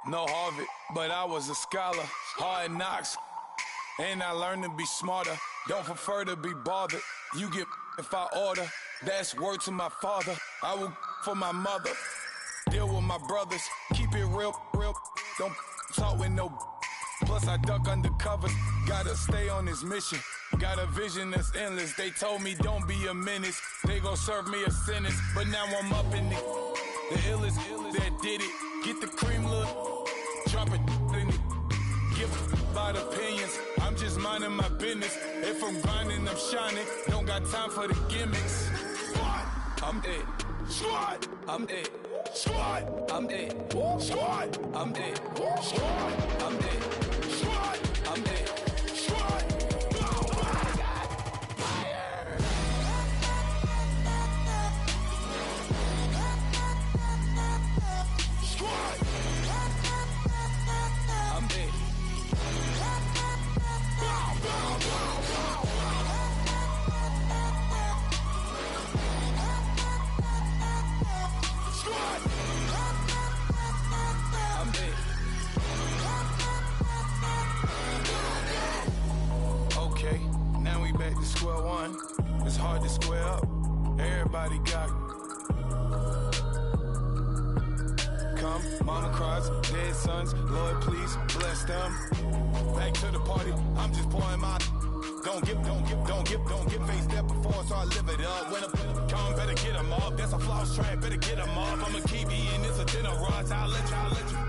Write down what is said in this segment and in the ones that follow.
No Harvard, but I was a scholar. Hard knocks, and I learned to be smarter. Don't prefer to be bothered. You get if I order. That's word to my father. I will for my mother. Deal with my brothers. Keep it real. Don't talk with no. Plus I duck undercover. Gotta stay on this mission. Got a vision that's endless. They told me don't be a menace. They gon' serve me a sentence. But now I'm up in the illest that did it. Get the cream look. Drop it in it. Give about opinions. I'm just minding my business. If I'm grinding, I'm shining. Don't got time for the gimmicks. Squad, I'm dead. Squad, I'm dead. Squad, I'm dead. Squad, I'm dead. Squad, I'm dead. Squad, I'm dead. Squad. Oh my God! Fire! Squad, I'm dead. Okay, now we back to square one. It's hard to square up. Everybody got come, mama cries, dead sons. Lord, please bless them. Back to the party. I'm just pouring my. Don't get faced that before, so I live it up. When I come, better get them up. That's a floss track, better get them up. I'ma keep eating, it's a dinner rush. I'll let you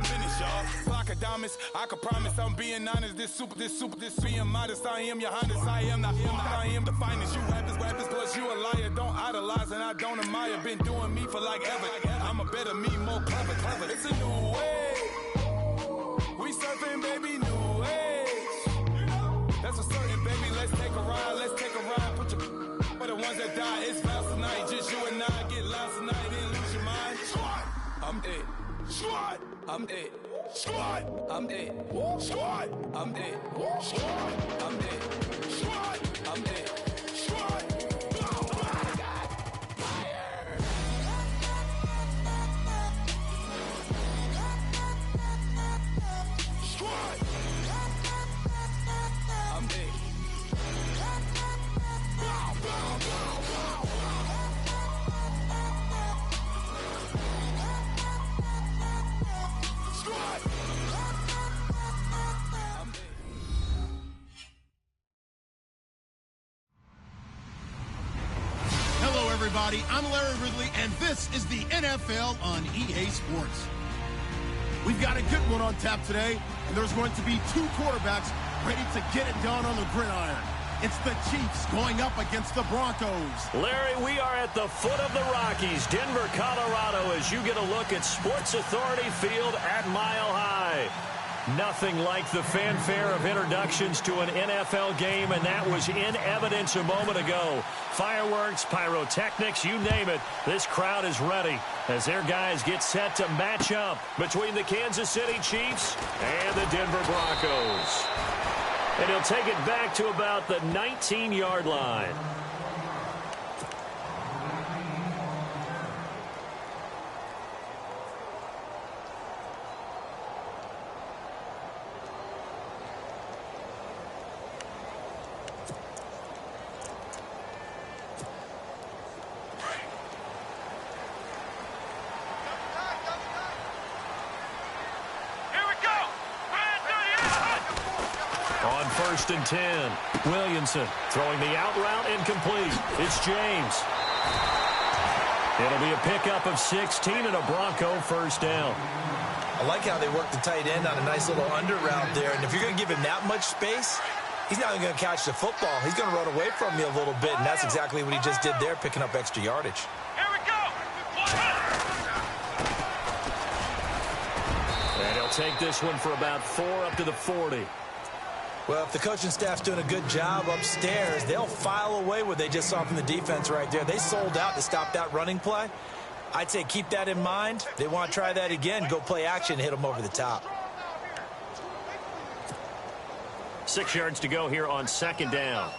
finish up. Flock of diamonds, I can promise I'm being honest. This being modest. I am your highness, I am the finest. You rappers, plus you a liar. Don't idolize and I don't admire. Been doing me for like ever. I'm a better me, more clever. It's a new way. We surfing, baby, new age. That's a certain, baby. Let's take a ride. Put your for the ones that die. It's vows tonight. Just you and I get lost tonight. Didn't lose your mind. Squad, I'm dead. Squad, I'm dead. Squad, I'm dead. Squad, I'm dead. Squad, I'm dead. Squad, I'm dead. Squad. Oh my God! Fire! Squad, I'm dead. Hello, everybody. I'm Larry Ridley, and this is the NFL on EA Sports. We've got a good one on tap today, and there's going to be two quarterbacks ready to get it done on the gridiron. It's the Chiefs going up against the Broncos. Larry, we are at the foot of the Rockies, Denver, Colorado, as you get a look at Sports Authority Field at Mile High. Nothing like the fanfare of introductions to an NFL game, and that was in evidence a moment ago. Fireworks, pyrotechnics, you name it. This crowd is ready as their guys get set to match up between the Kansas City Chiefs and the Denver Broncos. And he'll take it back to about the 19-yard line. First and 10. Williamson throwing the out route incomplete. It's James. It'll be a pickup of 16 and a Bronco first down. I like how they work the tight end on a nice little under route there. And if you're going to give him that much space, he's not going to catch the football. He's going to run away from you a little bit, and that's exactly what he just did there, picking up extra yardage. Here we go. And he'll take this one for about 4 up to the 40. Well, if the coaching staff's doing a good job upstairs, they'll file away what they just saw from the defense right there. They sold out to stop that running play. I'd say keep that in mind. They want to try that again, go play action, hit them over the top. 6 yards to go here on second down.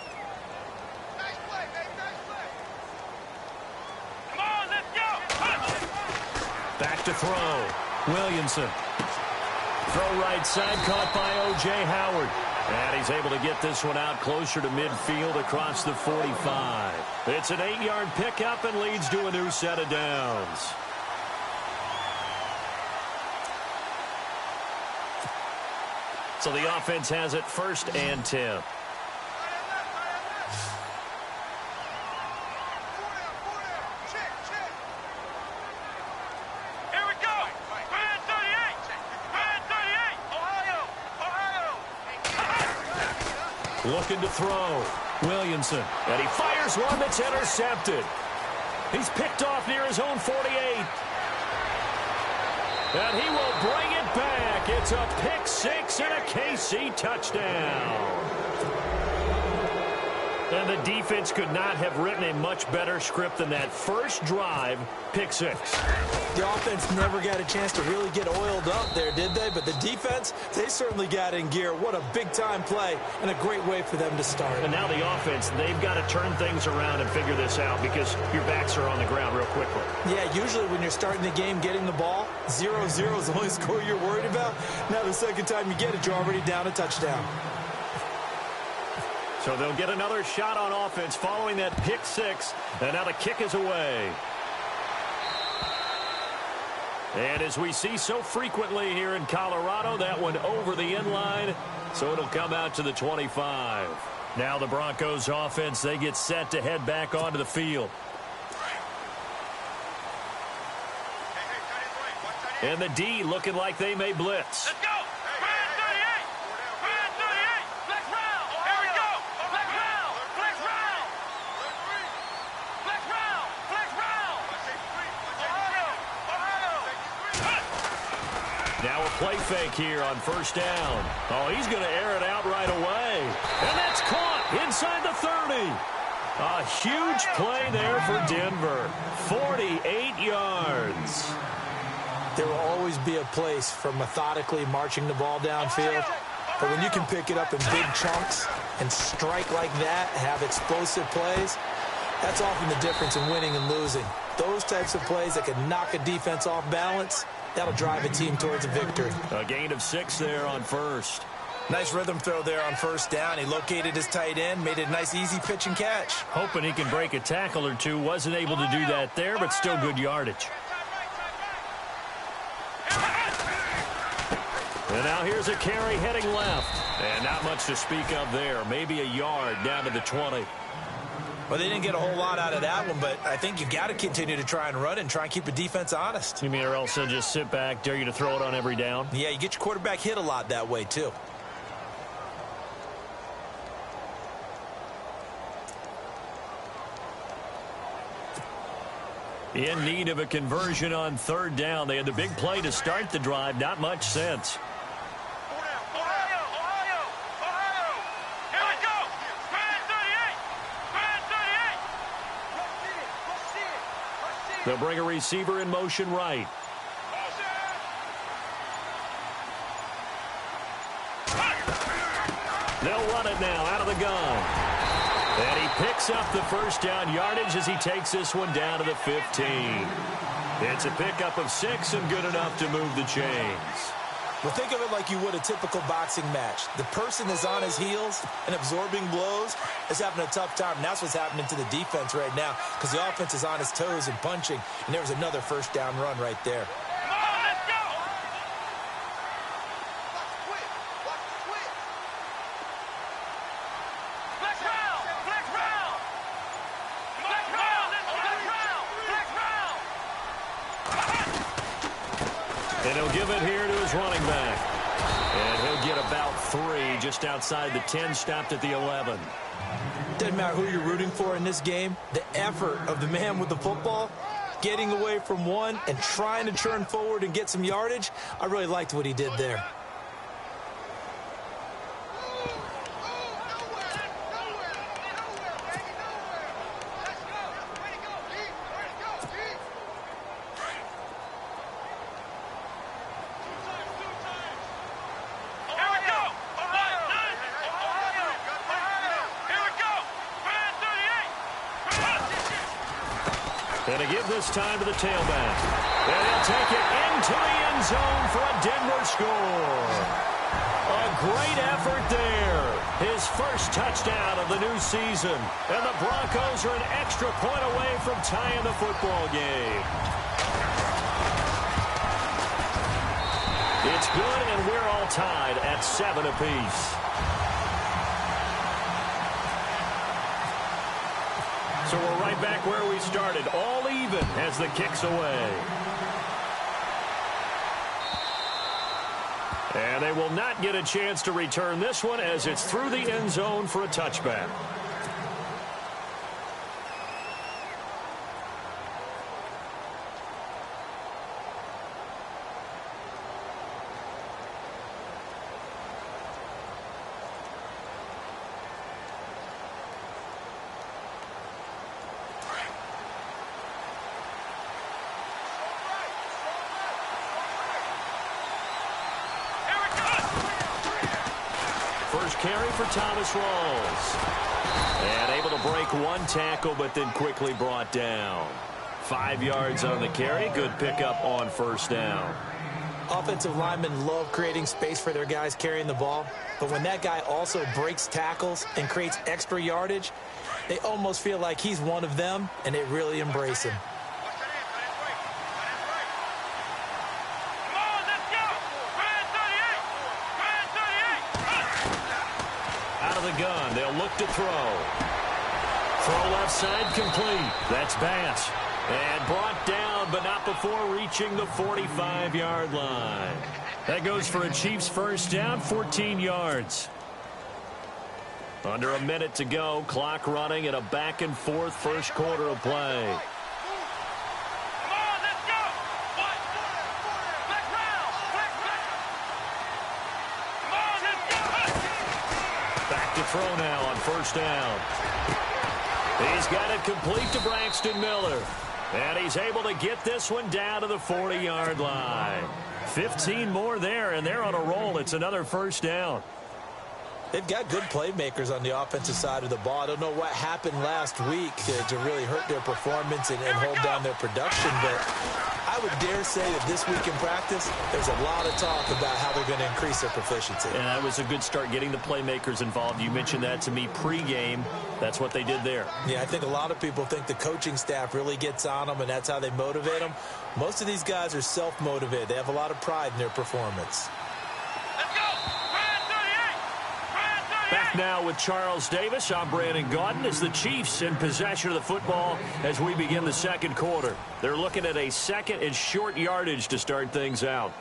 Nice play, baby, nice play. Come on, let's go. Back to throw. Williamson. Throw right side, caught by O.J. Howard. And he's able to get this one out closer to midfield across the 45. It's an 8-yard pickup and leads to a new set of downs. So the offense has it 1st and 10. Looking to throw. Williamson. And he fires one that's intercepted. He's picked off near his own 48. And he will bring it back. It's a pick six and a KC touchdown. And the defense could not have written a much better script than that first drive, pick six. The offense never got a chance to really get oiled up there, did they? But the defense, they certainly got in gear. What a big-time play and a great way for them to start. And now the offense, they've got to turn things around and figure this out because your backs are on the ground real quickly. Yeah, usually when you're starting the game getting the ball, 0-0 is the only score you're worried about. Now the second time you get it, you're already down a touchdown. So they'll get another shot on offense following that pick six. And now the kick is away. And as we see so frequently here in Colorado, that one over the end line. So it'll come out to the 25. Now the Broncos offense, they get set to head back onto the field. And the D looking like they may blitz. Let's go! Brand 38! Brand 38! Flex round! Here we go! Flex round! Flex round! Flex round! Flex round! Ohio! Now a play fake here on first down. Oh, he's going to air it out right away. And that's caught inside the 30. A huge play there for Denver. 48 yards. There will always be a place for methodically marching the ball downfield. But when you can pick it up in big chunks and strike like that, have explosive plays, that's often the difference in winning and losing. Those types of plays that can knock a defense off balance, that'll drive a team towards a victory. A gain of 6 there on first. Nice rhythm throw there on first down. He located his tight end, made it a nice easy pitch and catch. Hoping he can break a tackle or two. Wasn't able to do that there, but still good yardage. And now here's a carry heading left. And not much to speak of there. Maybe a yard down to the 20. Well, they didn't get a whole lot out of that one, but I think you got to continue to try and run and try and keep the defense honest. You mean or else they'll just sit back, dare you to throw it on every down? Yeah, you get your quarterback hit a lot that way, too. In need of a conversion on third down. They had the big play to start the drive. Not much sense. They'll bring a receiver in motion right. They'll run it now out of the gun. And he picks up the first down yardage as he takes this one down to the 15. It's a pickup of 6 and good enough to move the chains. Well, think of it like you would a typical boxing match. The person is on his heels and absorbing blows is having a tough time. And that's what's happening to the defense right now because the offense is on his toes and punching. And there was another first down run right there. And he'll give it here to his running back. And he'll get about 3 just outside the 10, stopped at the 11. Doesn't matter who you're rooting for in this game. The effort of the man with the football, getting away from one and trying to turn forward and get some yardage, I really liked what he did there. And to give this time to the tailback. And he'll take it into the end zone for a Denver score. A great effort there. His first touchdown of the new season. And the Broncos are an extra point away from tying the football game. It's good, and we're all tied at 7 apiece. So we're right back where we started, all even as the kick's away. And they will not get a chance to return this one as it's through the end zone for a touchback. First carry for Thomas Rawls. And able to break one tackle, but then quickly brought down. 5 yards on the carry. Good pickup on first down. Offensive linemen love creating space for their guys carrying the ball. But when that guy also breaks tackles and creates extra yardage, they almost feel like he's one of them, and they really embrace him. Gun. They'll look to throw. Throw left side complete. That's Bass. And brought down, but not before reaching the 45-yard line. That goes for a Chiefs first down, 14 yards. Under a minute to go. Clock running in a back-and-forth first quarter of play. Throw now on first down. He's got it complete to Braxton Miller. And he's able to get this one down to the 40-yard line. 15 more there, and they're on a roll. It's another first down. They've got good playmakers on the offensive side of the ball. I don't know what happened last week to really hurt their performance and hold down their production, but I would dare say that this week in practice, there's a lot of talk about how they're going to increase their proficiency. And that was a good start, getting the playmakers involved. You mentioned that to me pregame. That's what they did there. Yeah, I think a lot of people think the coaching staff really gets on them, and that's how they motivate them. Most of these guys are self-motivated. They have a lot of pride in their performance. Back now with Charles Davis. I'm Brandon Gaudin as the Chiefs in possession of the football as we begin the second quarter. They're looking at a second and short yardage to start things out.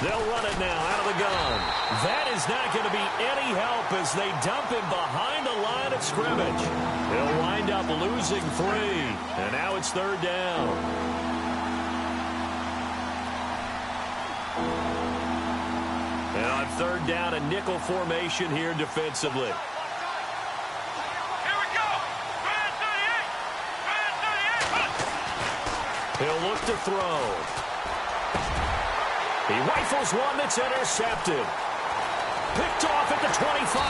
They'll run it now out of the gun. That is not going to be any help as they dump him behind the line of scrimmage. He'll wind up losing 3. And now it's third down. And on third down, a nickel formation here defensively. Here we go. Brand 38. He'll look to throw. He rifles one that's intercepted. Picked off at the 25.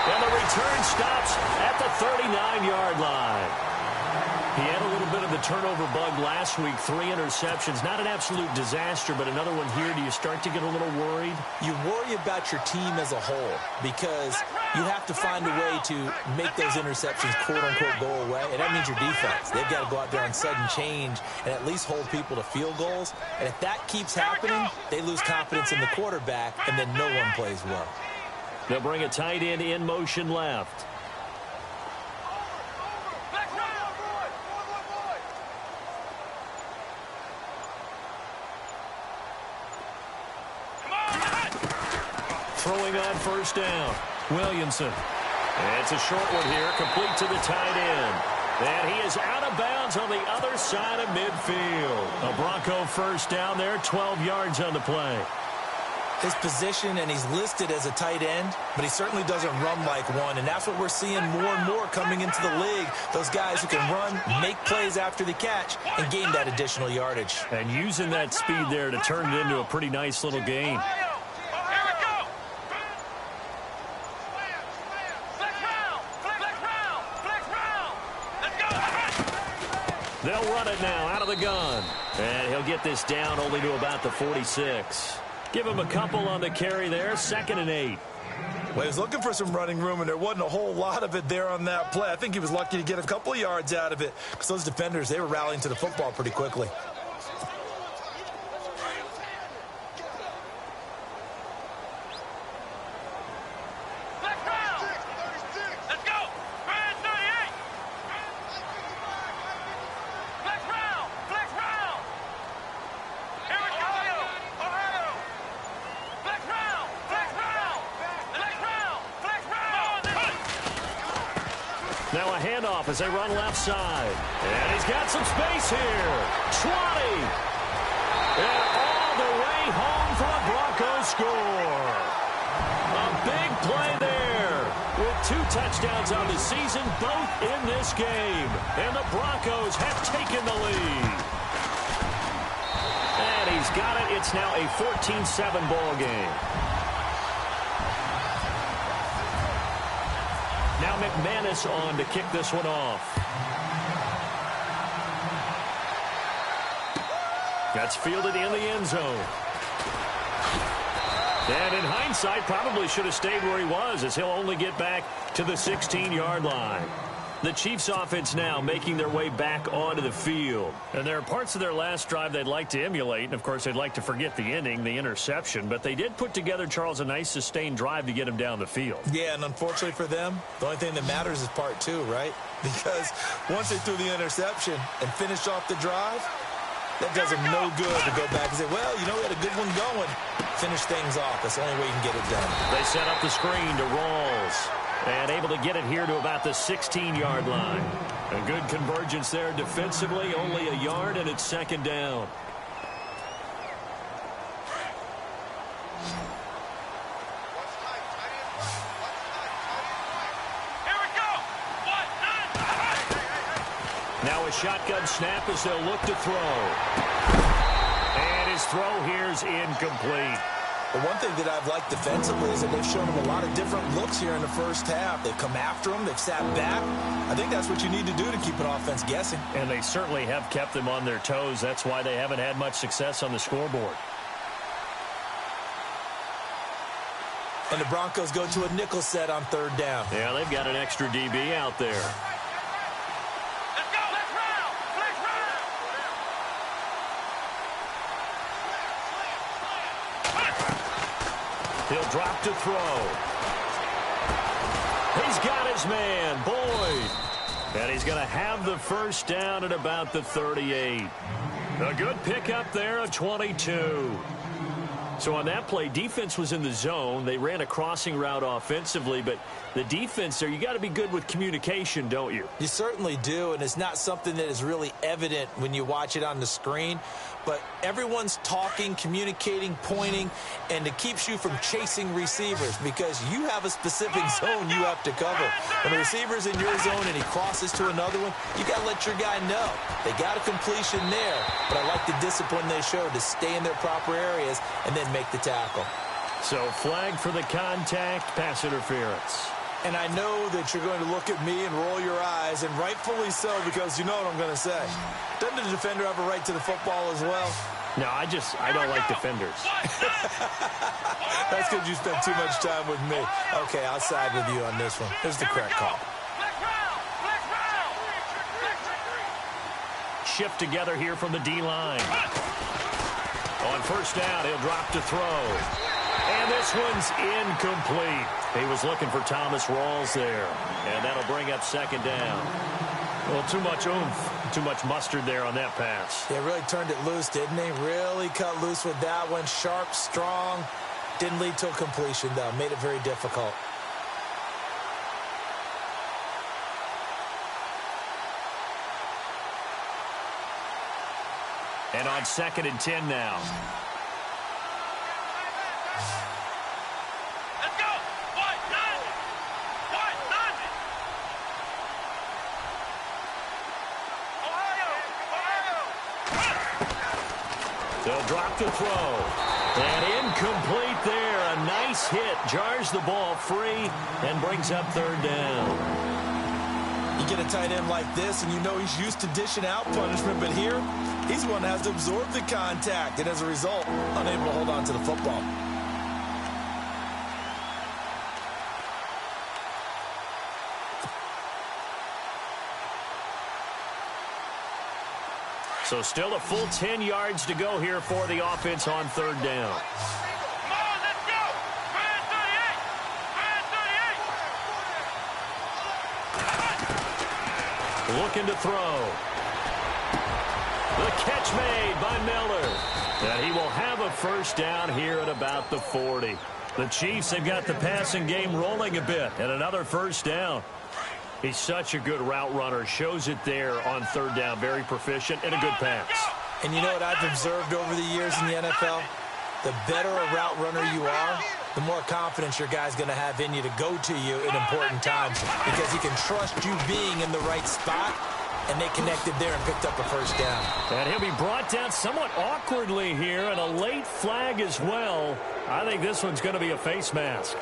And the return stops at the 39-yard line. He had a little bit of the turnover bug last week. 3 interceptions. Not an absolute disaster, but another one here. Do you start to get a little worried? You worry about your team as a whole because you have to find a way to make those interceptions, quote-unquote, go away. And that means your defense. They've got to go out there on sudden change and at least hold people to field goals. And if that keeps happening, they lose confidence in the quarterback, and then no one plays well. They'll bring a tight end in motion left. Throwing on first down, Williamson. And it's a short one here, complete to the tight end. And he is out of bounds on the other side of midfield. A Bronco first down there, 12 yards on the play. his position, and he's listed as a tight end, but he certainly doesn't run like one, and that's what we're seeing more and more coming into the league. Those guys who can run, make plays after the catch, and gain that additional yardage. And using that speed there to turn it into a pretty nice little gain. They'll run it now out of the gun. And he'll get this down only to about the 46. Give him a couple on the carry there. 2nd and 8. Well, he was looking for some running room, and there wasn't a whole lot of it there on that play. I think he was lucky to get a couple of yards out of it because those defenders, they were rallying to the football pretty quickly. Now a handoff as they run left side. And he's got some space here. 20. And all the way home for a Broncos score. A big play there. With 2 touchdowns on the season, both in this game. And the Broncos have taken the lead. And he's got it. It's now a 14-7 ball game. Now McManus on to kick this one off. That's fielded in the end zone. And in hindsight, probably should have stayed where he was, as he'll only get back to the 16-yard line. The Chiefs offense now making their way back onto the field. And there are parts of their last drive they'd like to emulate. And, of course, they'd like to forget the ending, the interception. But they did put together, Charles, a nice sustained drive to get him down the field. Yeah, and unfortunately for them, the only thing that matters is part 2, right? Because once they threw the interception and finished off the drive, that does them no good to go back and say, well, you know, we had a good one going. Finish things off. That's the only way you can get it done. They set up the screen to Rawls. And able to get it here to about the 16-yard line. A good convergence there defensively, only a yard, and it's 2nd down. Here we go. Now a shotgun snap as they'll look to throw. And his throw here's incomplete. The one thing that I've liked defensively is that they've shown him a lot of different looks here in the first half. They've come after him. They've sat back. I think that's what you need to do to keep an offense guessing. And they certainly have kept them on their toes. That's why they haven't had much success on the scoreboard. And the Broncos go to a nickel set on 3rd down. Yeah, they've got an extra DB out there. Let's go. Let's round. Let's round. He'll drop to throw. He's got his man, Boyd. And he's going to have the first down at about the 38. A good pickup there of 22. So on that play, defense was in the zone. They ran a crossing route offensively, but the defense there, you got to be good with communication, don't you? You certainly do, and it's not something that is really evident when you watch it on the screen. But everyone's talking, communicating, pointing, and it keeps you from chasing receivers because you have a specific zone you have to cover. When the receiver's in your zone and he crosses to another one, you got to let your guy know. They got a completion there, but I like the discipline they showed to stay in their proper areas and then make the tackle. So flag for the contact, pass interference. And I know that you're going to look at me and roll your eyes, and rightfully so, because you know what I'm going to say. Doesn't the defender have a right to the football as well? No, I don't like defenders. That's because you spent too much time with me. Okay, I'll side with you on this one. Here's the correct call. Shift together here from the D-line. On 1st down, he'll drop to throw. And this one's incomplete. He was looking for Thomas Rawls there. And that'll bring up 2nd down. Well, too much oomph, too much mustard there on that pass. Yeah, really turned it loose, didn't he? Really cut loose with that one. Sharp, strong. Didn't lead to a completion, though. Made it very difficult. And on 2nd and 10 now. Let's go. White 90. White 90. Ohio. They'll drop the throw. And incomplete there. A nice hit. Jars the ball free and brings up third down. You get a tight end like this, and you know he's used to dishing out punishment, but here, he's the one that has to absorb the contact, and as a result, unable to hold on to the football. So still a full 10 yards to go here for the offense on third down. Come on, let's go. Red 38. Red 38. Looking to throw. The catch made by Miller. And he will have a first down here at about the 40. The Chiefs have got the passing game rolling a bit, and another first down. He's such a good route runner. Shows it there on third down. Very proficient and a good pass. And you know what I've observed over the years in the NFL? The better a route runner you are, the more confidence your guy's going to have in you to go to you in important times because he can trust you being in the right spot, and they connected there and picked up a first down. And he'll be brought down somewhat awkwardly here, and a late flag as well. I think this one's going to be a face mask.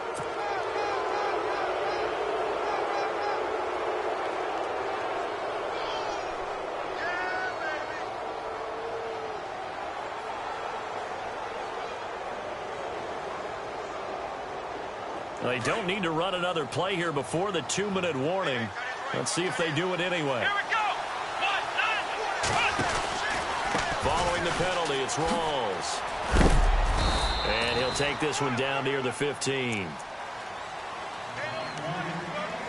They don't need to run another play here before the 2-minute warning. Let's see if they do it anyway. Here we go. Following the penalty, it's Rawls. And he'll take this one down near the 15.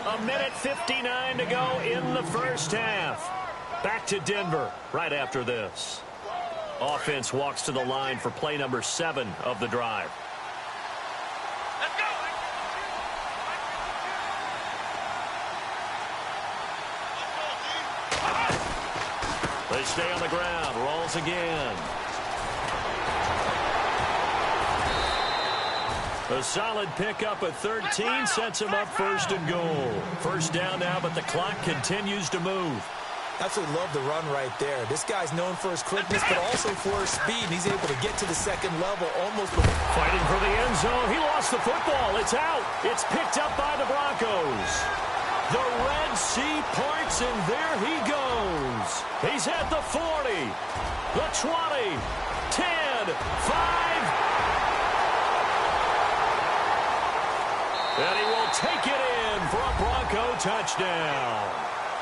A minute 59 to go in the first half. Back to Denver right after this. Offense walks to the line for play number 7 of the drive. Let's go. They stay on the ground. Rolls again. A solid pickup at 13 sets him up first and goal. First down now, but the clock continues to move. Absolutely love the run right there. This guy's known for his quickness, but also for his speed. He's able to get to the second level almost. Fighting for the end zone. He lost the football. It's out. It's picked up by the Broncos. The Red Sea parts, and there he goes. He's at the 40, the 20, 10, 5. And he will take it in for a Bronco touchdown.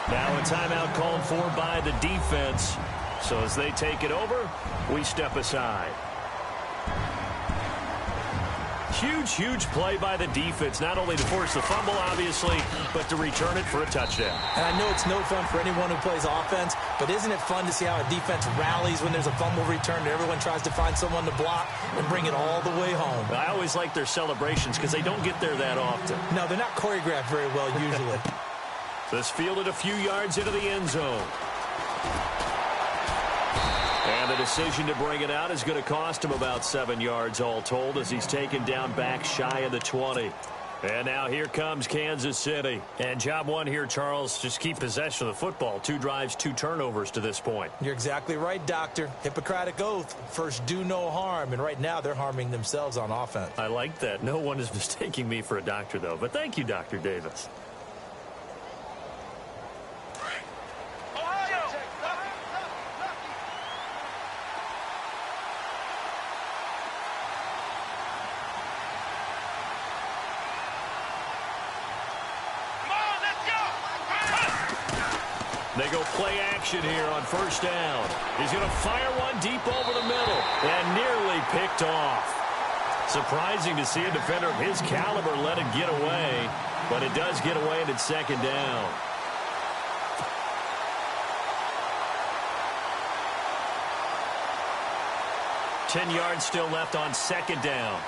Now a timeout called for by the defense. So as they take it over, we step aside. Huge play by the defense, not only to force the fumble, obviously, but to return it for a touchdown. And I know it's no fun for anyone who plays offense, but isn't it fun to see how a defense rallies when there's a fumble return and everyone tries to find someone to block and bring it all the way home? I always like their celebrations because they don't get there that often. No, they're not choreographed very well usually. This fielded a few yards into the end zone. And the decision to bring it out is going to cost him about 7 yards all told as he's taken down back shy of the 20. And now here comes Kansas City. And job one here, Charles, just keep possession of the football. 2 drives, 2 turnovers to this point. You're exactly right, Doctor. Hippocratic oath. First, do no harm. And right now, they're harming themselves on offense. I like that. No one is mistaking me for a doctor, though. But thank you, Dr. Davis. They go play action here on first down. He's going to fire one deep over the middle and nearly picked off. Surprising to see a defender of his caliber let it get away, but it does get away and it's second down. Ten yards still left on second down.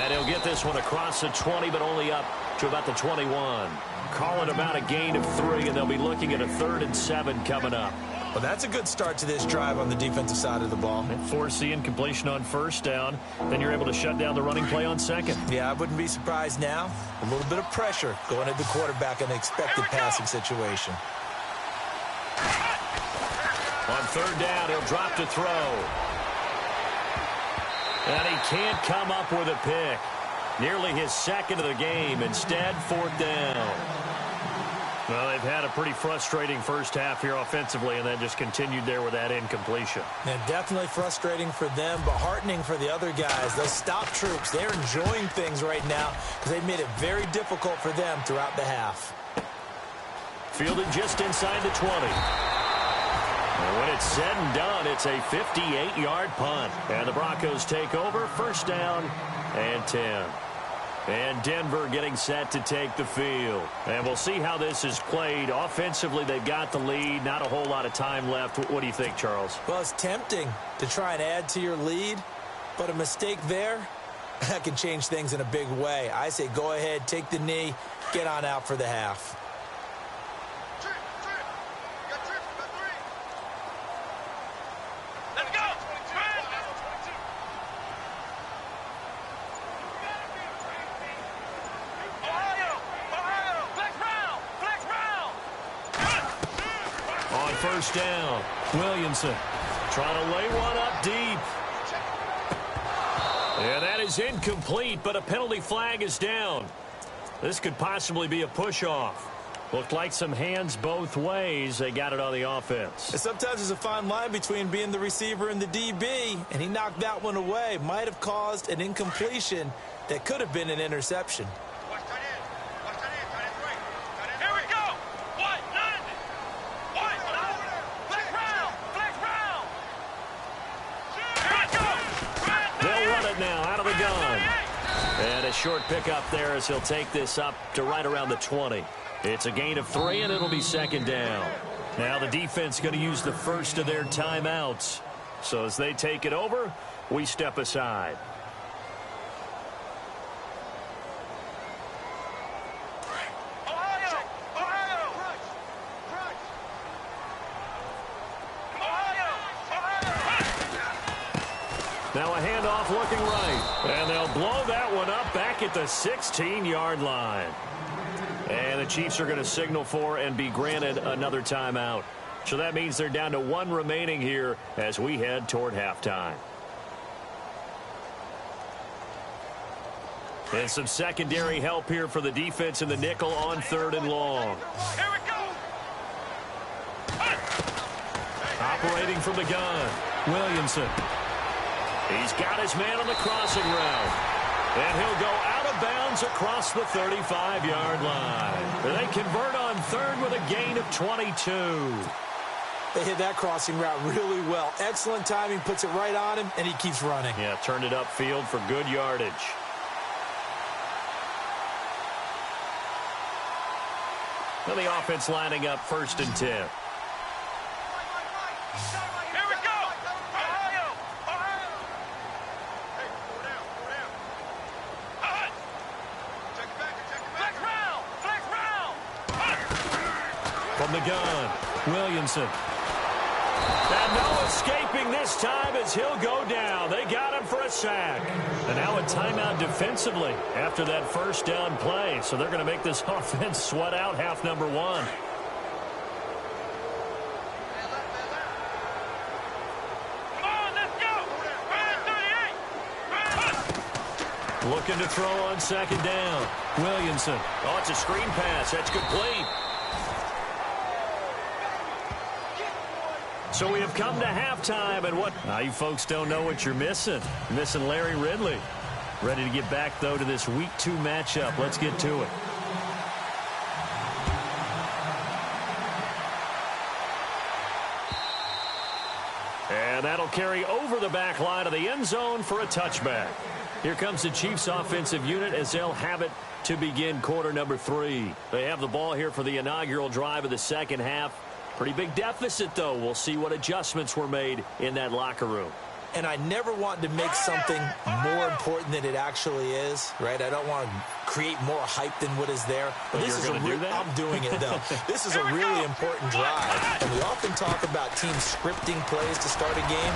And he'll get this one across the 20, but only up to about the 21. Call it about a gain of 3, and they'll be looking at a 3rd and 7 coming up. Well, that's a good start to this drive on the defensive side of the ball. Force the incompletion on 1st down. Then you're able to shut down the running play on 2nd. Yeah, I wouldn't be surprised now. A little bit of pressure going at the quarterback in an expected passing situation. On 3rd down, he'll drop to throw. And he can't come up with a pick. Nearly his 2nd of the game. Instead, 4th down. Well, they've had a pretty frustrating first half here offensively, and then just continued there with that incompletion. And definitely frustrating for them, but heartening for the other guys. Those stop troops, they're enjoying things right now because they've made it very difficult for them throughout the half. Fielded just inside the 20. And when it's said and done, it's a 58-yard punt. And the Broncos take over, 1st down and 10. And Denver getting set to take the field. And we'll see how this is played. Offensively, they've got the lead. Not a whole lot of time left. What do you think, Charles? Well, it's tempting to try and add to your lead, but a mistake there, that can change things in a big way. I say go ahead, take the knee, get on out for the half. First down. Williamson trying to lay one up deep. And that is incomplete, but a penalty flag is down. This could possibly be a push-off. Looked like some hands both ways. They got it on the offense. And sometimes there's a fine line between being the receiver and the DB, and he knocked that one away. Might have caused an incompletion that could have been an interception. Now out of the gun. And a short pickup there as he'll take this up to right around the 20. It's a gain of 3, and it'll be 2nd down. Now the defense going to use the first of their timeouts. So as they take it over, we step aside. Now a handoff looking right. And they'll blow that one up back at the 16-yard line. And the Chiefs are going to signal for and be granted another timeout. So that means they're down to 1 remaining here as we head toward halftime. And some secondary help here for the defense in the nickel on 3rd and long. Here we go. Operating from the gun, Williamson. He's got his man on the crossing route. And he'll go out of bounds across the 35-yard line. They convert on 3rd with a gain of 22. They hit that crossing route really well. Excellent timing, puts it right on him, and he keeps running. Yeah, turned it upfield for good yardage. Now the offense lining up 1st and 10. From the gun, Williamson. And no escaping this time as he'll go down. They got him for a sack. And now a timeout defensively after that 1st down play. So they're going to make this offense sweat out half number 1. Looking to throw on 2nd down. Williamson. Oh, it's a screen pass. That's complete. So we have come to halftime, and what? Now you folks don't know what you're missing. You're missing Larry Ridley. Ready to get back, though, to this Week 2 matchup. Let's get to it. And that'll carry over the back line of the end zone for a touchback. Here comes the Chiefs offensive unit as they'll have it to begin quarter number 3. They have the ball here for the inaugural drive of the second half. Pretty big deficit, though. We'll see what adjustments were made in that locker room. And I never want to make something more important than it actually is, right? I don't want to create more hype than what is there. But this is I'm doing it, though. This is a really important drive. And we often talk about teams scripting plays to start a game.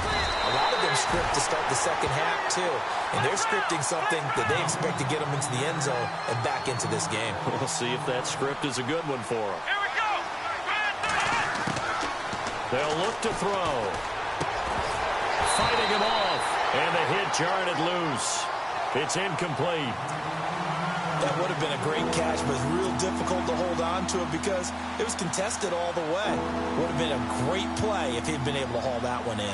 A lot of them script to start the second half, too. And they're scripting something that they expect to get them into the end zone and back into this game. We'll see if that script is a good one for them. Here we go. They'll look to throw. Fighting him off. And the hit jarred it loose. It's incomplete. That would have been a great catch, but it's real difficult to hold on to it because it was contested all the way. Would have been a great play if he'd been able to haul that one in.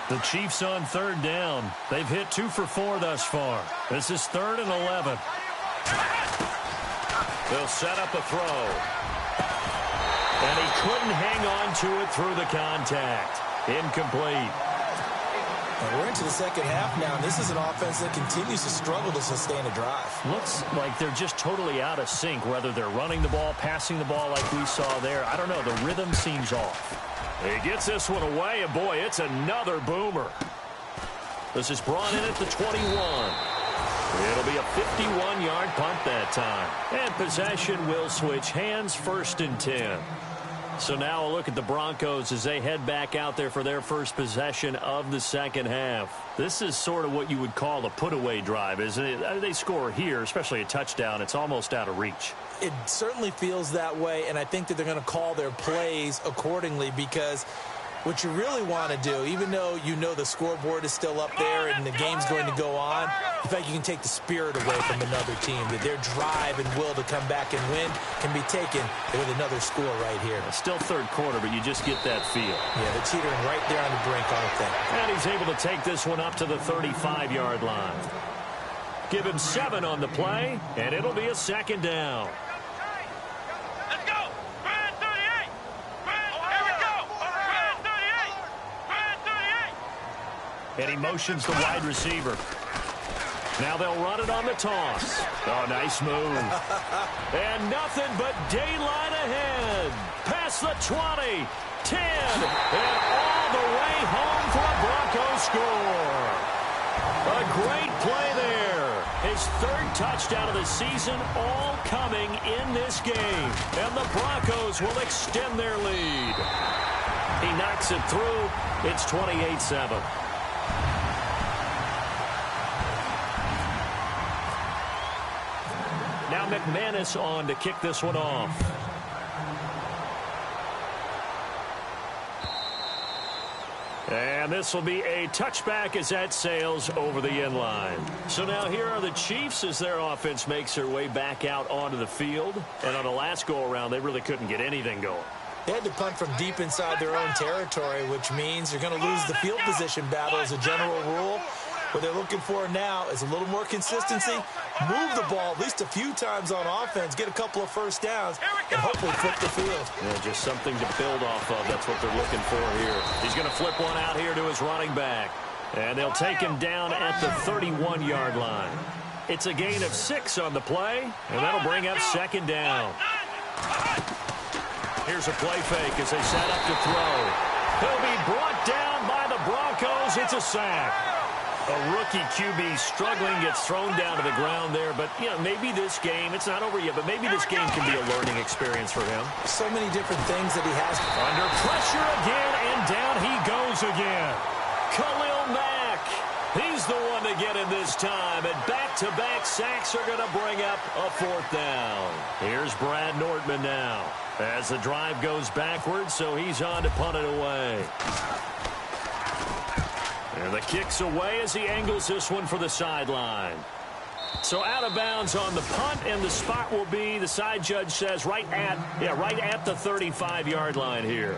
The Chiefs on third down. They've hit 2 for 4 thus far. This is 3rd and 11. They'll set up a throw. And he couldn't hang on to it through the contact. Incomplete. And we're into the second half now, and this is an offense that continues to struggle to sustain a drive. Looks like they're just totally out of sync, whether they're running the ball, passing the ball like we saw there. I don't know. The rhythm seems off. He gets this one away, and boy, it's another boomer. This is brought in at the 21. It'll be a 51-yard punt that time. And possession will switch hands, 1st and 10. So now a look at the Broncos as they head back out there for their first possession of the second half. This is sort of what you would call a put-away drive, isn't it? They score here, especially a touchdown. It's almost out of reach. It certainly feels that way, and I think that they're going to call their plays accordingly because what you really want to do, even though you know the scoreboard is still up there and the game's going to go on, in fact, you can take the spirit away from another team, that their drive and will to come back and win can be taken with another score right here. It's still third quarter, but you just get that feel. Yeah, they're teetering right there on the brink, aren't they? And he's able to take this one up to the 35-yard line. Give him 7 on the play, and it'll be a 2nd down. Let's go. Red 38. Here we go. Red 38. Red 38. And he motions the wide receiver. Now they'll run it on the toss. Oh, nice move. And nothing but daylight ahead. Past the 20, 10, and all the way home for a Broncos score. A great play there. His 3rd touchdown of the season, all coming in this game. And the Broncos will extend their lead. He knocks it through. It's 28-7. Now McManus on to kick this one off. And this will be a touchback as that sails over the end line. So now here are the Chiefs as their offense makes their way back out onto the field. And on the last go-around, they really couldn't get anything going. They had to punt from deep inside their own territory, which means you're going to lose the field position battle as a general rule. What they're looking for now is a little more consistency, move the ball at least a few times on offense, get a couple of first downs, and hopefully flip the field. Yeah, just something to build off of. That's what they're looking for here. He's going to flip one out here to his running back. And they'll take him down at the 31-yard line. It's a gain of 6 on the play, and that'll bring up 2nd down. Here's a play fake as they set up to throw. He'll be brought down by the Broncos. It's a sack. A rookie QB struggling, gets thrown down to the ground there. But, you know, maybe this game, it's not over yet, but maybe this game can be a learning experience for him. So many different things that he has. Under pressure again, and down he goes again. Khalil Mack. He's the one to get him this time. And back-to-back sacks are going to bring up a 4th down. Here's Brad Nortman now as the drive goes backwards, so he's on to punt it away. And the kick's away as he angles this one for the sideline. So out of bounds on the punt, and the spot will be, the side judge says, right at the 35-yard line here.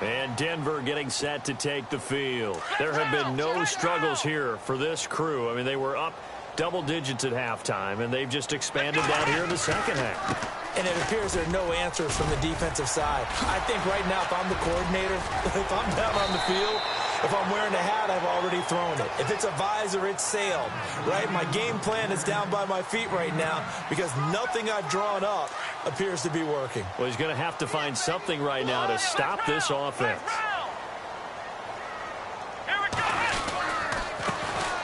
And Denver getting set to take the field. There have been no struggles here for this crew. I mean, they were up double digits at halftime, and they've just expanded that here in the second half. And it appears there are no answers from the defensive side. I think right now, if I'm the coordinator, if I'm down on the field, if I'm wearing a hat, I've already thrown it. If it's a visor, it's sailed, right? My game plan is down by my feet right now because nothing I've drawn up appears to be working. Well, he's going to have to find something right now to stop this offense. Here we go.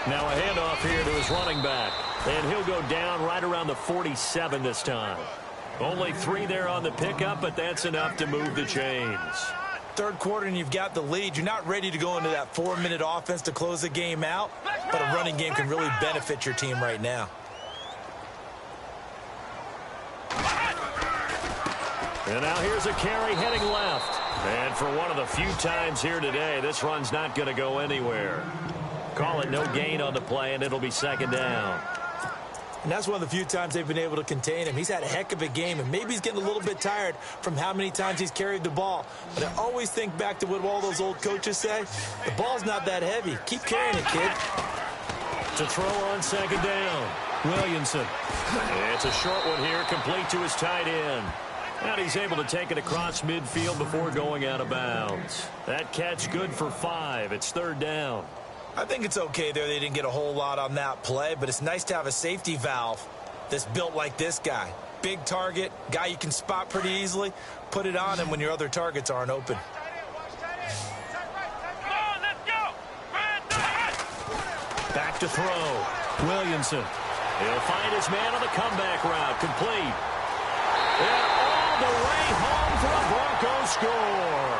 Now a handoff here to his running back. And he'll go down right around the 47 this time. Only 3 there on the pickup, but that's enough to move the chains. Third quarter and you've got the lead. You're not ready to go into that 4-minute offense to close the game out, but a running game can really benefit your team right now. And now here's a carry heading left. And for one of the few times here today, this run's not going to go anywhere. Call it no gain on the play, and it'll be second down. And that's one of the few times they've been able to contain him. He's had a heck of a game, and maybe he's getting a little bit tired from how many times he's carried the ball. But I always think back to what all those old coaches say. The ball's not that heavy. Keep carrying it, kid. To throw on second down, Williamson. It's a short one here, complete to his tight end. And he's able to take it across midfield before going out of bounds. That catch good for 5. It's third down. I think it's okay there. They didn't get a whole lot on that play, but it's nice to have a safety valve that's built like this guy. Big target, guy you can spot pretty easily. Put it on him when your other targets aren't open. Back to throw. Williamson. He'll find his man on the comeback route. Complete. And all the way home for a Broncos score.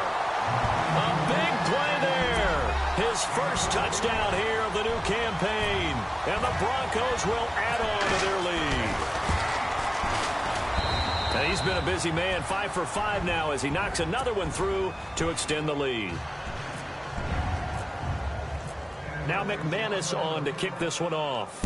A big play there. His first touchdown here of the new campaign. And the Broncos will add on to their lead. And he's been a busy man. 5 for 5 now as he knocks another one through to extend the lead. Now McManus on to kick this one off.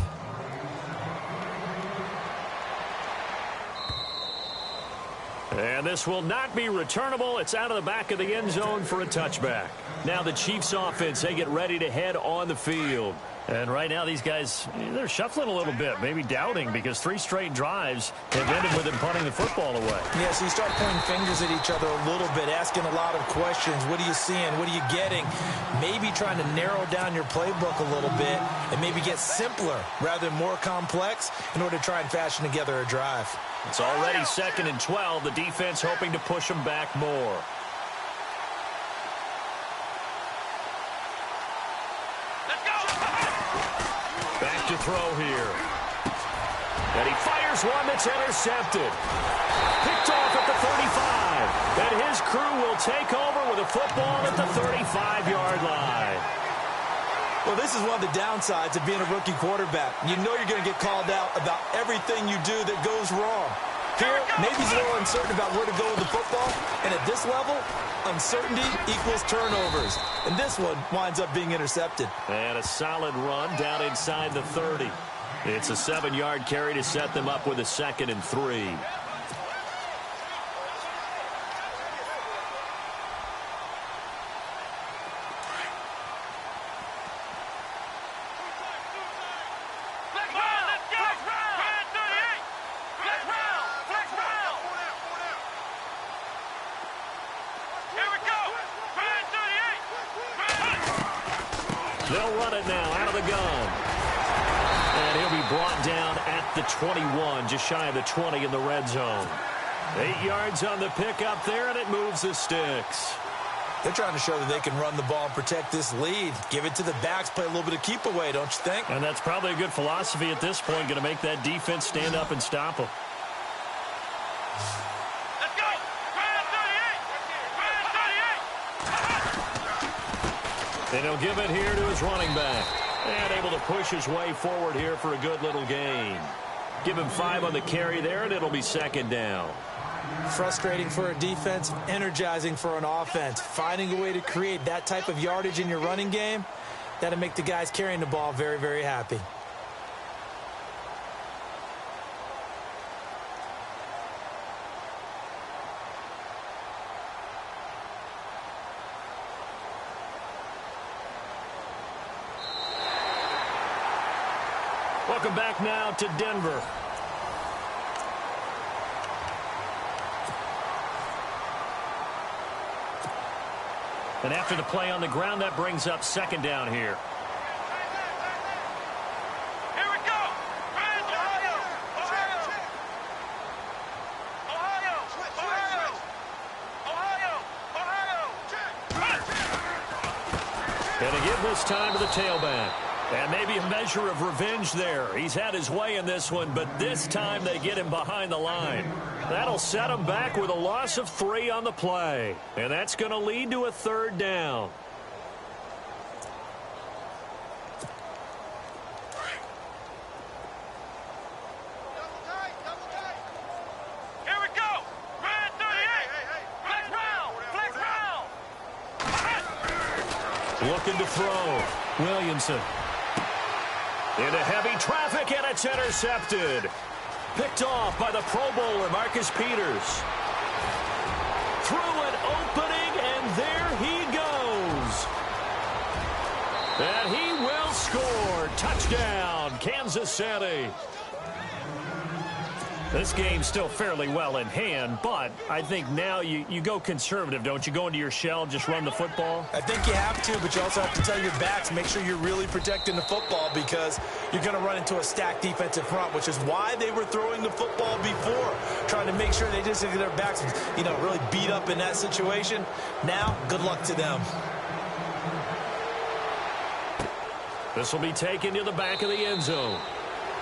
And this will not be returnable. It's out of the back of the end zone for a touchback. Now the Chiefs offense, they get ready to head on the field. And right now these guys, they're shuffling a little bit, maybe doubting, because 3 straight drives have ended with them punting the football away. Yeah, so you start pointing fingers at each other a little bit, asking a lot of questions. What are you seeing? What are you getting? Maybe trying to narrow down your playbook a little bit and maybe get simpler rather than more complex in order to try and fashion together a drive. It's already 2nd and 12. The defense hoping to push them back more. Back to throw here. And he fires one that's intercepted. Picked off at the 35. And his crew will take over with a football at the 35-yard line. Well, this is one of the downsides of being a rookie quarterback. You know you're going to get called out about everything you do that goes wrong. Here, maybe he's a little uncertain about where to go with the football. And at this level, uncertainty equals turnovers. And this one winds up being intercepted. And a solid run down inside the 30. It's a 7-yard carry to set them up with a 2nd and 3. They'll run it now out of the gun. And he'll be brought down at the 21, just shy of the 20 in the red zone. 8 yards on the pickup there, and it moves the sticks. They're trying to show that they can run the ball and protect this lead. Give it to the backs, play a little bit of keep away, don't you think? And that's probably a good philosophy at this point, going to make that defense stand up and stop them. Let's go! And he'll give it here to his running back. And able to push his way forward here for a good little gain. Give him 5 on the carry there, and it'll be 2nd down. Frustrating for a defense, energizing for an offense. Finding a way to create that type of yardage in your running game, that'll make the guys carrying the ball very, very happy. Welcome back now to Denver. And after the play on the ground, that brings up 2nd down here. Here we go! Ohio! Ohio! Ohio! Ohio! Ohio! And to give this time to the tailback. And maybe a measure of revenge there. He's had his way in this one, but this time they get him behind the line. That'll set him back with a loss of 3 on the play. And that's going to lead to a 3rd down. Here we go. Red 38. Flex round. Looking to throw. Williamson. Into heavy traffic, and it's intercepted. Picked off by the Pro Bowler, Marcus Peters. Through an opening, and there he goes. And he will score. Touchdown, Kansas City. This game's still fairly well in hand, but I think now you go conservative, don't you? Go into your shell, just run the football? I think you have to, but you also have to tell your backs, make sure you're really protecting the football because you're going to run into a stacked defensive front, which is why they were throwing the football before, trying to make sure they just get their backs, really beat up in that situation. Now, good luck to them. This will be taken to the back of the end zone.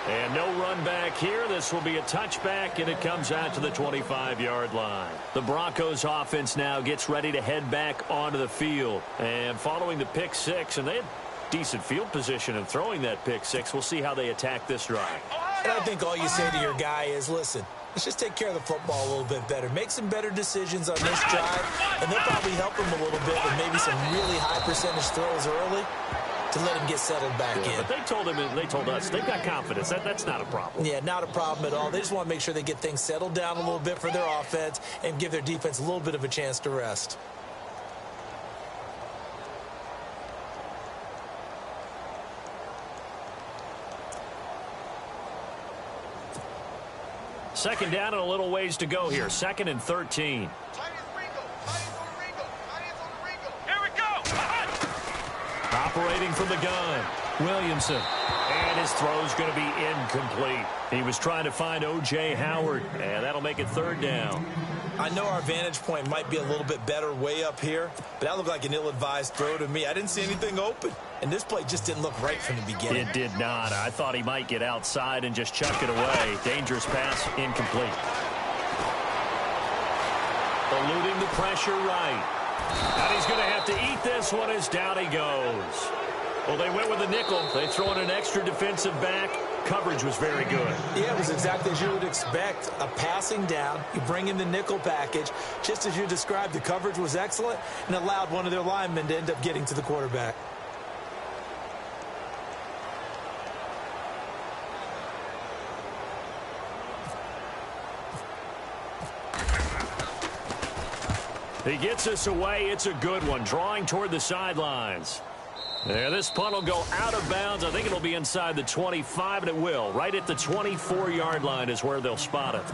And no run back here. This will be a touchback, and it comes out to the 25-yard line. The Broncos offense now gets ready to head back onto the field. And following the pick 6, and they had decent field position in throwing that pick 6. We'll see how they attack this drive. And I think all you say to your guy is, listen, let's just take care of the football a little bit better. Make some better decisions on this drive, and they'll probably help him a little bit with maybe some really high percentage throws early to let him get settled back in. But they told us they've got confidence. That's not a problem. Yeah, not a problem at all. They just want to make sure they get things settled down a little bit for their offense and give their defense a little bit of a chance to rest. Second down and a little ways to go here. 2nd and 13. Operating from the gun, Williamson. And his throw's going to be incomplete. He was trying to find O.J. Howard, and that'll make it 3rd down. I know our vantage point might be a little bit better way up here, but that looked like an ill-advised throw to me. I didn't see anything open, and this play just didn't look right from the beginning. It did not. I thought he might get outside and just chuck it away. Dangerous pass, incomplete. Eluding the pressure right. And he's going to have to eat this one as down he goes. Well, they went with a nickel. They throw in an extra defensive back. Coverage was very good. Yeah, it was exactly as you would expect. A passing down. You bring in the nickel package. Just as you described, the coverage was excellent and allowed one of their linemen to end up getting to the quarterback. He gets us away. It's a good one. Drawing toward the sidelines. There, this punt will go out of bounds. I think it'll be inside the 25, and it will. Right at the 24-yard line is where they'll spot it.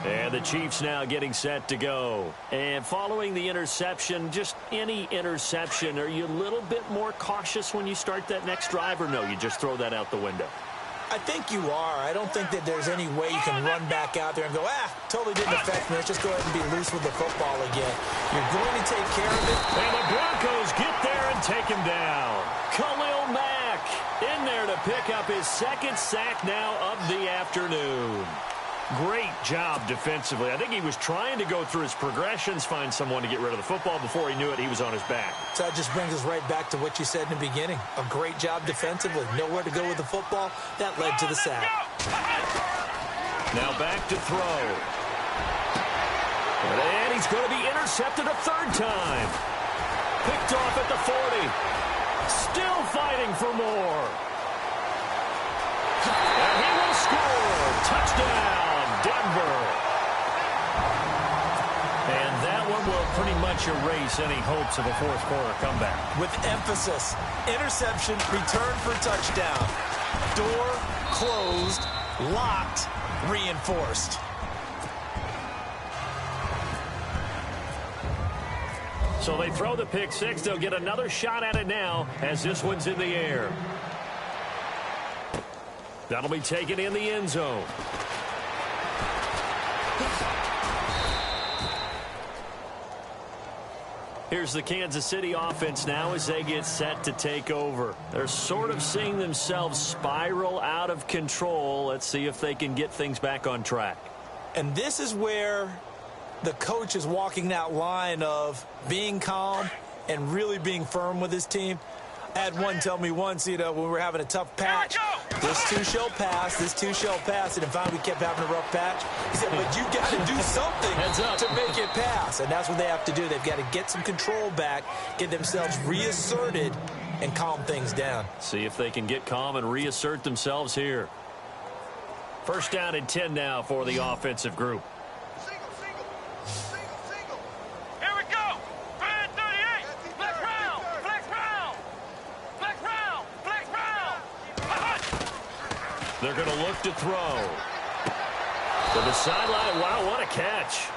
And the Chiefs now getting set to go. And following the interception, just any interception, are you a little bit more cautious when you start that next drive, or no, you just throw that out the window? I think you are. I don't think that there's any way you can run back out there and go, totally didn't affect me. Let's just go ahead and be loose with the football again. You're going to take care of it. And the Broncos get there and take him down. Khalil Mack in there to pick up his 2nd sack now of the afternoon. Great job defensively. I think he was trying to go through his progressions, find someone to get rid of the football. Before he knew it, he was on his back. So that just brings us right back to what you said in the beginning. A great job defensively. Nowhere to go with the football. That led to the sack. Now back to throw. And he's going to be intercepted a 3rd time. Picked off at the 40. Still fighting for more. And he will score. Touchdown. Denver. And that one will pretty much erase any hopes of a 4th quarter comeback. With emphasis, interception, return for touchdown. Door closed, locked, reinforced. So they throw the pick 6. They'll get another shot at it now as this one's in the air. That'll be taken in the end zone. Here's the Kansas City offense now as they get set to take over. They're sort of seeing themselves spiral out of control. Let's see if they can get things back on track. And this is where the coach is walking that line of being calm and really being firm with his team. I had one tell me once, when we were having a tough patch, this too shall pass, this too shall pass, and then finally we kept having a rough patch. He said, but you got to do something to make it pass, and that's what they have to do. They've got to get some control back, get themselves reasserted, and calm things down. See if they can get calm and reassert themselves here. First down and 10 now for the offensive group. They're going to look to throw. To the sideline. Wow, what a catch.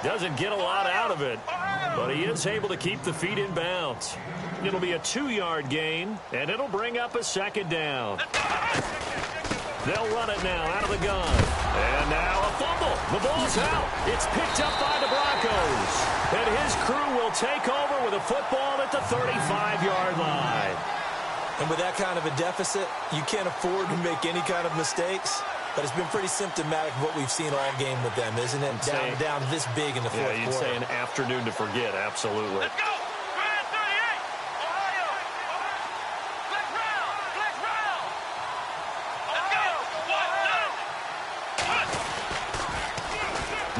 Doesn't get a lot out of it, but he is able to keep the feet in bounds. It'll be a 2-yard gain, and it'll bring up a second down. They'll run it now out of the gun. And now a fumble. The ball's out. It's picked up by the Broncos. And his crew will take over with a football at the 35-yard line. And with that kind of a deficit, you can't afford to make any kind of mistakes. But it's been pretty symptomatic of what we've seen all game with them, isn't it? Down this big in the fourth quarter. Yeah, you'd say an afternoon to forget, absolutely. Let's go! Brand 38! Ohio! Flex round! Flex round! Let's go!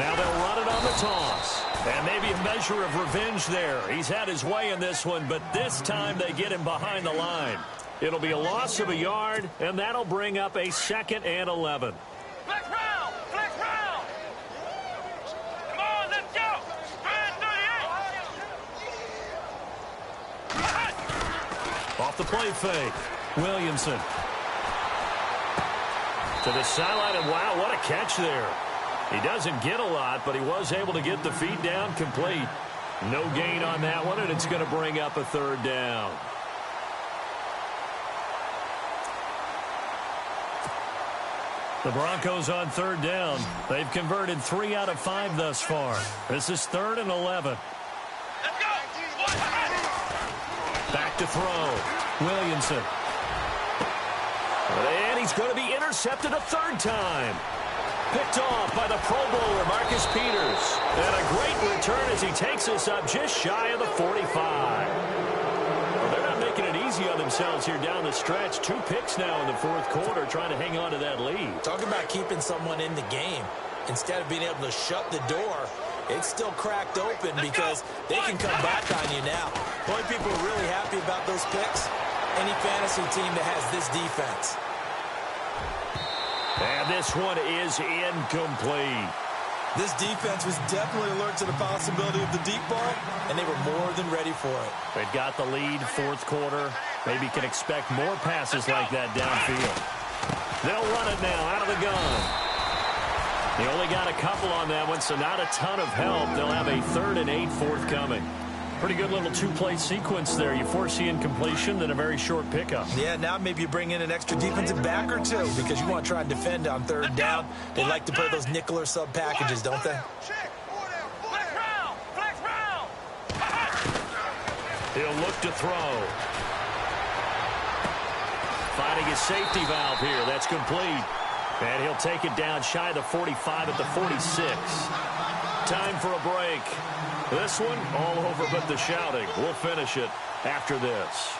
Now they'll run it on the toss. And maybe a measure of revenge there. He's had his way in this one, but this time they get him behind the line. It'll be a loss of a yard, and that'll bring up a 2nd and 11. Flex round! Flex round! Come on, let's go! Brand 38! Off the play fake. Williamson. To the sideline, and wow, what a catch there. He doesn't get a lot, but he was able to get the feet down complete. No gain on that one, and it's going to bring up a 3rd down. The Broncos on 3rd down. They've converted 3 out of 5 thus far. This is 3rd and 11. Let's go! Back to throw. Williamson. And he's going to be intercepted a 3rd time. Picked off by the Pro Bowler, Marcus Peters. And a great return as he takes us up just shy of the 45. Well, they're not making it easy on themselves here down the stretch. 2 picks now in the 4th quarter, trying to hang on to that lead. Talk about keeping someone in the game. Instead of being able to shut the door, it's still cracked open because they can come back on you now. The only people who are really happy about those picks, any fantasy team that has this defense. And this one is incomplete. This defense was definitely alert to the possibility of the deep ball, and they were more than ready for it. They've got the lead, 4th quarter. Maybe can expect more passes like that downfield. They'll run it now out of the gun. They only got a couple on that one, so not a ton of help. They'll have a 3rd and 8 forthcoming. Pretty good little 2-play sequence there. You force the incompletion, then a very short pickup. Yeah, now maybe you bring in an extra defensive back or 2 because you want to try and defend on 3rd down. They like to play those nickel or sub packages, don't they? Flex round! Flex round! He'll look to throw. Finding his safety valve here. That's complete. And he'll take it down shy of the 45 at the 46. Time for a break. This one all over but the shouting. We'll finish it after this.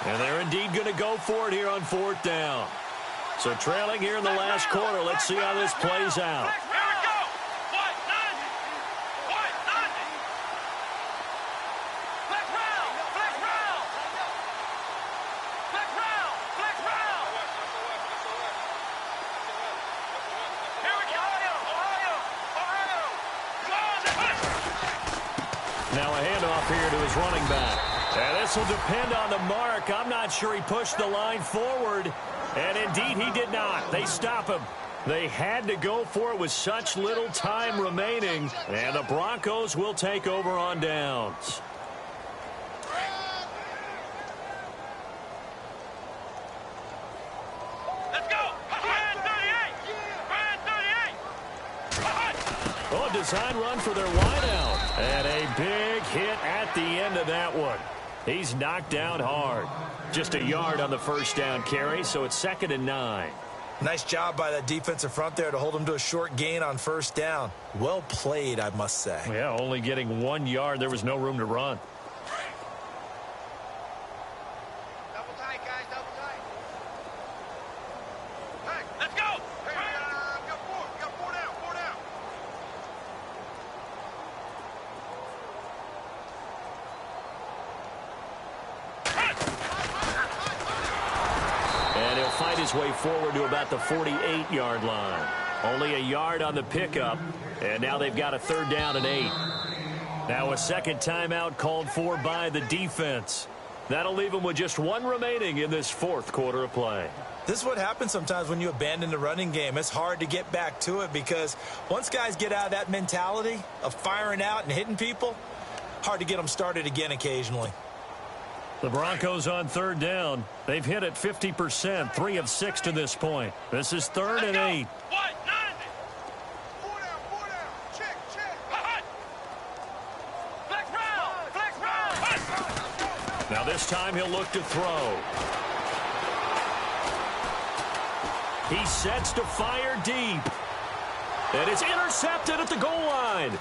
And they're indeed going to go for it here on 4th down. So trailing here in the last quarter. Let's see how this plays out. Here we go! White 90! White 90! Flex round! Flex round! Flex round! Flex round! Here we go! Ohio! Ohio! Come on! Now a handoff here to his running back. And this will depend on the mark. I'm not sure he pushed the line forward. And indeed he did not. They stop him. They had to go for it with such little time remaining. And the Broncos will take over on downs. Let's go! Brand 38! design run for their wideout. And a big hit at the end of that one. He's knocked down hard. Just a yard on the first down carry, so it's 2nd and 9. Nice job by that defensive front there to hold him to a short gain on first down. Well played, I must say. Yeah, only getting 1 yard. There was no room to run. Double tight, guys, double tight. Hey, let's go. Hey, we got four down, four down. And he'll fight his way forward to about the 48-yard line. Only a yard on the pickup, and now they've got a 3rd down and 8. Now a second timeout called for by the defense. That'll leave them with just 1 remaining in this 4th quarter of play. This is what happens sometimes when you abandon the running game. It's hard to get back to it because once guys get out of that mentality of firing out and hitting people, hard to get them started again occasionally. The Broncos on 3rd down. They've hit it 50%, 3 of 6 to this point. This is 3rd and 8. What? 9. Four down. Check. Hut. Flex round. Now this time he'll look to throw. He sets to fire deep. And it's intercepted at the goal line.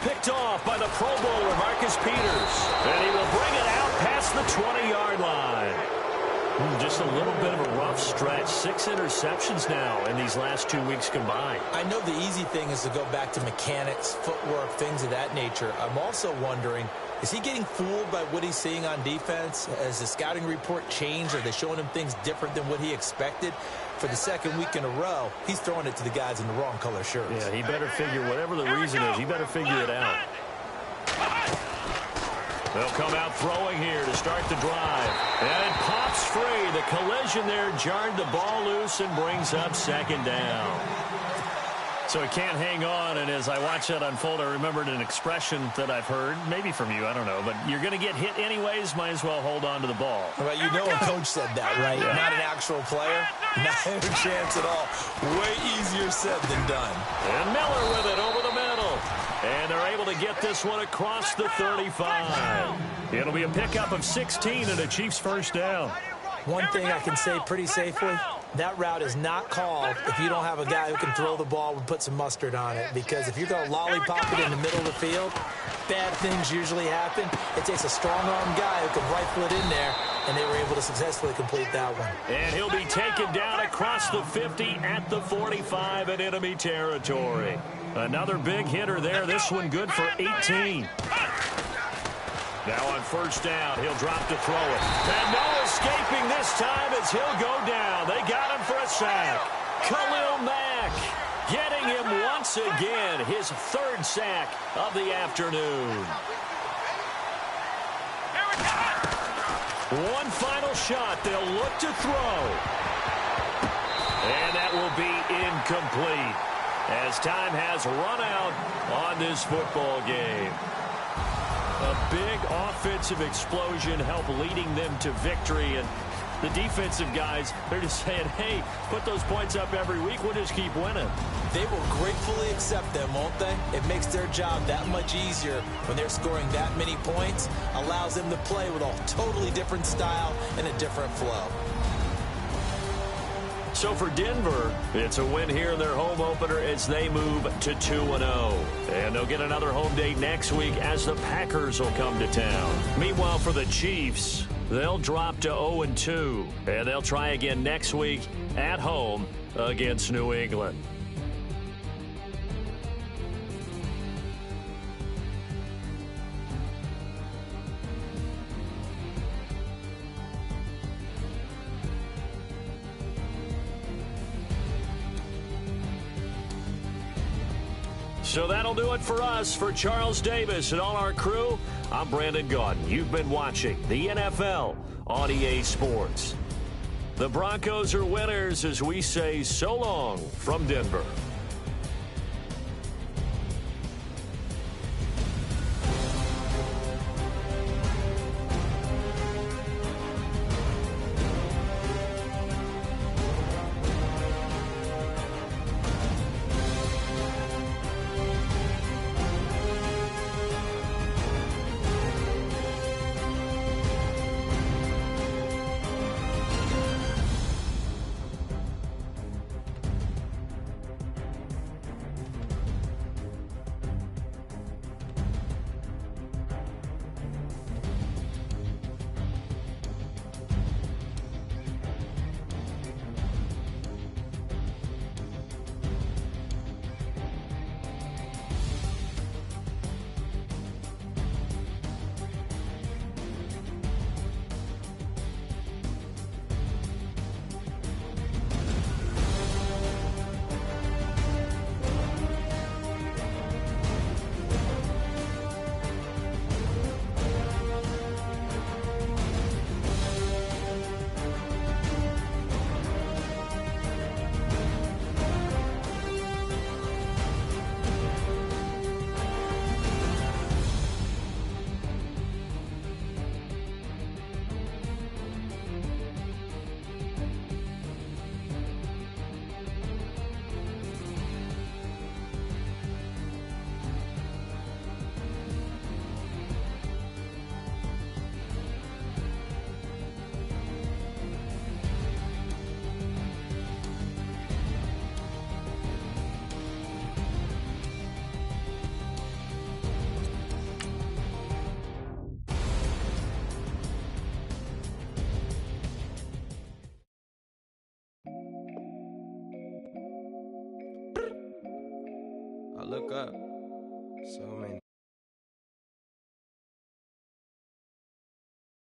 Picked off by the Pro Bowler, Marcus Peters. And he will bring it out past the 20-yard line. Just a little bit of a rough stretch. 6 interceptions now in these last 2 weeks combined. I know the easy thing is to go back to mechanics, footwork, things of that nature. I'm also wondering, is he getting fooled by what he's seeing on defense? Has the scouting report changed? Are they showing him things different than what he expected? For the 2nd week in a row, he's throwing it to the guys in the wrong color shirts. Yeah, he better figure, whatever the reason is, he better figure it out. They'll come out throwing here to start the drive. And it pops free. The collision there jarred the ball loose and brings up 2nd down. So he can't hang on, and as I watch that unfold, I remembered an expression that I've heard, maybe from you, I don't know, but you're going to get hit anyways, might as well hold on to the ball. Well, you know a coach said that, right? Yeah. Not an actual player. Not a chance at all. Way easier said than done. And Miller with it over the middle. And they're able to get this one across the 35. It'll be a pickup of 16 and a Chiefs 1st down. One thing I can say pretty safely, that route is not called if you don't have a guy who can throw the ball and put some mustard on it. Because if you're going to lollipop it in the middle of the field, bad things usually happen. It takes a strong-arm guy who can rifle it in there, and they were able to successfully complete that one. And he'll be taken down across the 50 at the 45 in enemy territory. Another big hitter there. This one good for 18. Now on 1st down, he'll drop to throw it. And no escaping this time as he'll go down. They got him for a sack. Khalil Mack getting him once again. His 3rd sack of the afternoon. One final shot. They'll look to throw. And that will be incomplete as time has run out on this football game. A big offensive explosion helped leading them to victory. And the defensive guys, they're just saying, hey, put those points up every week. We'll just keep winning. They will gratefully accept them, won't they? It makes their job that much easier when they're scoring that many points. Allows them to play with a totally different style and a different flow. So for Denver, it's a win here in their home opener as they move to 2-0. And they'll get another home day next week as the Packers will come to town. Meanwhile, for the Chiefs, they'll drop to 0-2. And they'll try again next week at home against New England. So that'll do it for us. For Charles Davis and all our crew, I'm Brandon Gaudin. You've been watching the NFL on EA Sports. The Broncos are winners as we say so long from Denver. look up. So many.